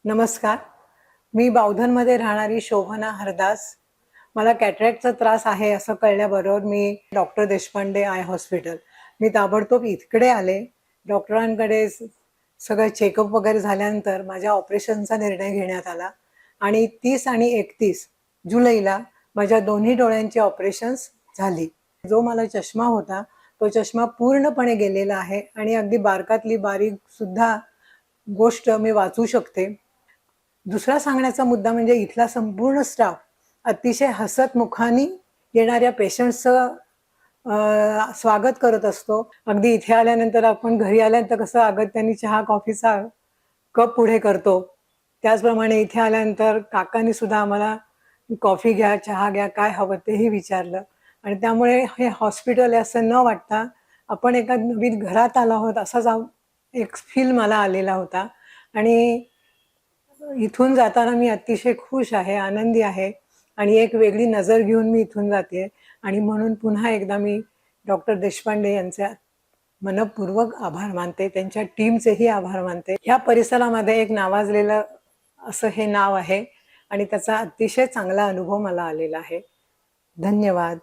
नमस्कार. मी बावधनमध्ये राहणारी शोभना हरदास. मला कॅटरॅक्टचा त्रास आहे असं कळल्याबरोबर मी डॉक्टर देशपांडे आय हॉस्पिटल मी ताबडतोब इकडे आले. डॉक्टरांकडे सगळं चेकअप वगैरे झाल्यानंतर माझ्या ऑपरेशनचा निर्णय घेण्यात आला आणि 30 आणि 31 जुलैला माझ्या दोन्ही डोळ्यांची ऑपरेशन्स झाली. जो मला चष्मा होता तो चष्मा पूर्णपणे गेलेला आहे आणि अगदी बारकातली बारीक सुद्धा गोष्ट मी वाचू शकते. दुसरा सांगण्याचा मुद्दा म्हणजे इथला संपूर्ण स्टाफ अतिशय हसत मुखाने येणाऱ्या पेशंट्सचं स्वागत करत असतो. अगदी इथे आल्यानंतर आपण घरी आल्यानंतर कसं अगत्याने चहा कॉफीचा कप पुढे करतो, त्याचप्रमाणे इथे आल्यानंतर काकांनी सुद्धा आम्हाला कॉफी घ्या, चहा घ्या, काय हवं तेही विचारलं. आणि त्यामुळे हे हॉस्पिटल असं न वाटता आपण एका नवीन घरात आलो आहोत असा एक फील मला आलेला होता. आणि इथून जाताना मी अतिशय खुश आहे, आनंदी आहे आणि एक वेगळी नजर घेऊन मी इथून जाते. आणि म्हणून पुन्हा एकदा मी डॉक्टर देशपांडे यांचे मनपूर्वक आभार मानते, त्यांच्या टीमचेही आभार मानते. ह्या परिसरामध्ये एक नावाजलेलं असं हे नाव आहे आणि त्याचा अतिशय चांगला अनुभव मला आलेला आहे. धन्यवाद.